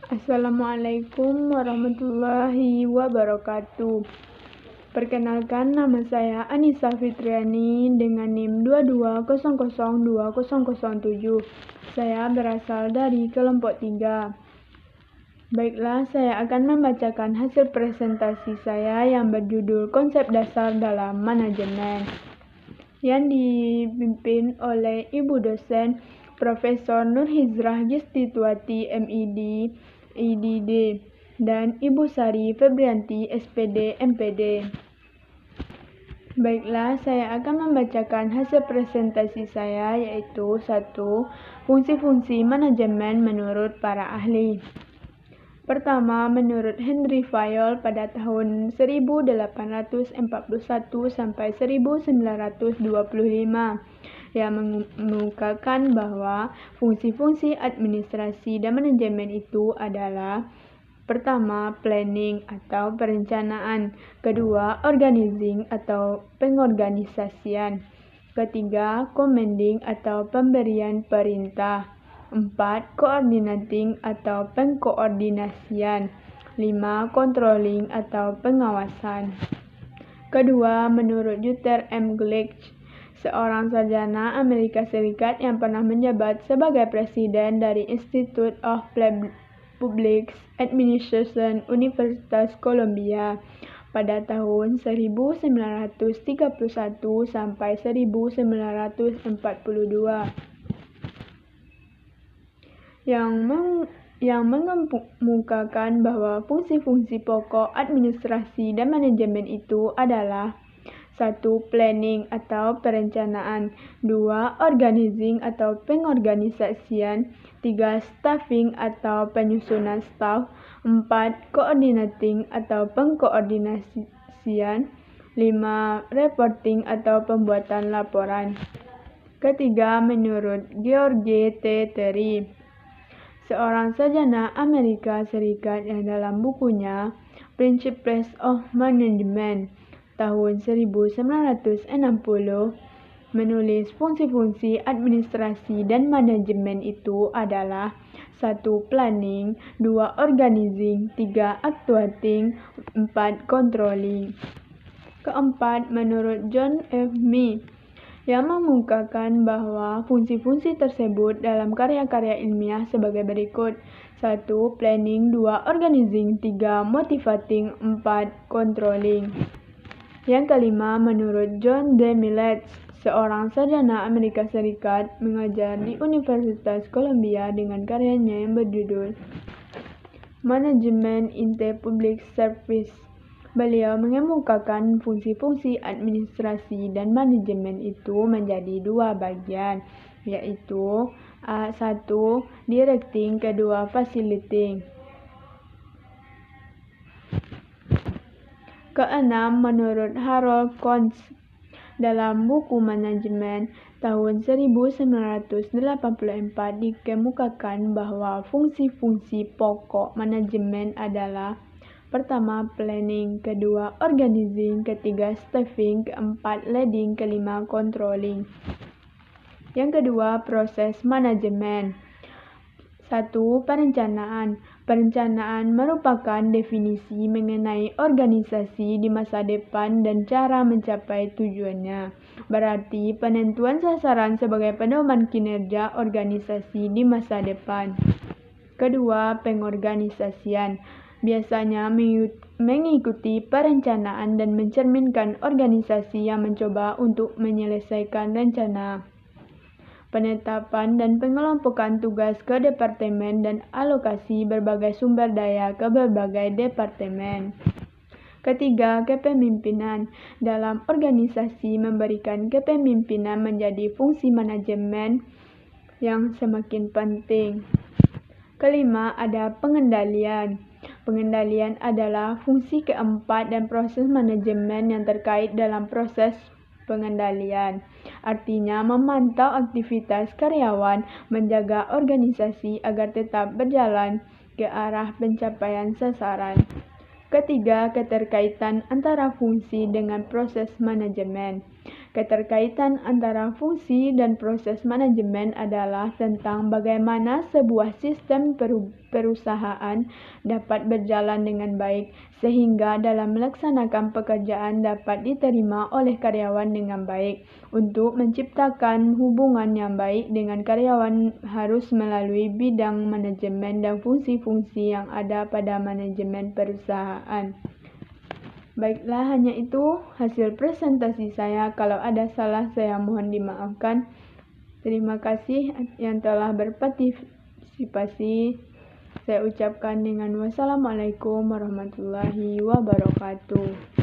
Assalamualaikum warahmatullahi wabarakatuh. Perkenalkan, nama saya Anissa Fitriani dengan NIM 22002007. Saya berasal dari kelompok 3. Baiklah, saya akan membacakan hasil presentasi saya yang berjudul Konsep Dasar dalam Manajemen, yang dipimpin oleh Ibu dosen Profesor Nurhizrah Yestituati MID, IDD, dan Ibu Sari Febrianti SPD MPD. Baiklah, saya akan membacakan hasil presentasi saya, yaitu 1. Fungsi-fungsi manajemen menurut para ahli. Pertama, menurut Henry Fayol pada tahun 1841 sampai 1925, yang mengemukakan bahwa fungsi-fungsi administrasi dan manajemen itu adalah: pertama, planning atau perencanaan; kedua, organizing atau pengorganisasian; ketiga, commanding atau pemberian perintah; 4. Coordinating atau pengkoordinasian; 5. Controlling atau pengawasan. Kedua, menurut Luther M. Gleich, seorang sarjana Amerika Serikat yang pernah menjabat sebagai presiden dari Institute of Public Administration Universitas Columbia pada tahun 1931 sampai 1942, yang mengemukakan bahwa fungsi-fungsi pokok administrasi dan manajemen itu adalah: 1. Planning atau perencanaan; 2. Organizing atau pengorganisasian; 3. Staffing atau penyusunan staf; 4. Coordinating atau pengkoordinasian; 5. Reporting atau pembuatan laporan. Ketiga, menurut George T. Terry, seorang sarjana Amerika Serikat yang dalam bukunya Principles of Management tahun 1960 menulis fungsi-fungsi administrasi dan manajemen itu adalah: 1. Planning; 2. Organizing; 3. Actuating; 4. Controlling. Keempat, menurut John F. Mee, yang mengemukakan bahwa fungsi-fungsi tersebut dalam karya-karya ilmiah sebagai berikut: 1. Planning; 2. Organizing; 3. Motivating; 4. Controlling. Yang kelima, menurut John D. Millett, seorang sarjana Amerika Serikat mengajar di Universitas Columbia dengan karyanya yang berjudul Management in the Public Service. Beliau mengemukakan fungsi-fungsi administrasi dan manajemen itu menjadi dua bagian, yaitu 1. Directing; 2. Facilitating. Keenam, menurut Harold Kohns, dalam buku Manajemen tahun 1984 dikemukakan bahwa fungsi-fungsi pokok manajemen adalah: pertama, planning; kedua, organizing; ketiga, staffing; keempat, leading; kelima, controlling. Yang kedua, proses manajemen. 1. Perencanaan. Perencanaan merupakan definisi mengenai organisasi di masa depan dan cara mencapai tujuannya. Berarti penentuan sasaran sebagai pedoman kinerja organisasi di masa depan. Kedua, pengorganisasian. Biasanya mengikuti perencanaan dan mencerminkan organisasi yang mencoba untuk menyelesaikan rencana, penetapan dan pengelompokan tugas ke departemen, dan alokasi berbagai sumber daya ke berbagai departemen. Ketiga, kepemimpinan. Dalam organisasi, memberikan kepemimpinan menjadi fungsi manajemen yang semakin penting. Kelima, ada pengendalian. Pengendalian adalah fungsi keempat dan proses manajemen yang terkait dalam proses pengendalian. Artinya memantau aktivitas karyawan, menjaga organisasi agar tetap berjalan ke arah pencapaian sasaran. Ketiga, keterkaitan antara fungsi dengan proses manajemen. Keterkaitan antara fungsi dan proses manajemen adalah tentang bagaimana sebuah sistem perusahaan dapat berjalan dengan baik, sehingga dalam melaksanakan pekerjaan dapat diterima oleh karyawan dengan baik. Untuk menciptakan hubungan yang baik dengan karyawan harus melalui bidang manajemen dan fungsi-fungsi yang ada pada manajemen perusahaan. Baiklah, hanya itu hasil presentasi saya. Kalau ada salah, saya mohon dimaafkan. Terima kasih yang telah berpartisipasi. Saya ucapkan dengan wassalamualaikum warahmatullahi wabarakatuh.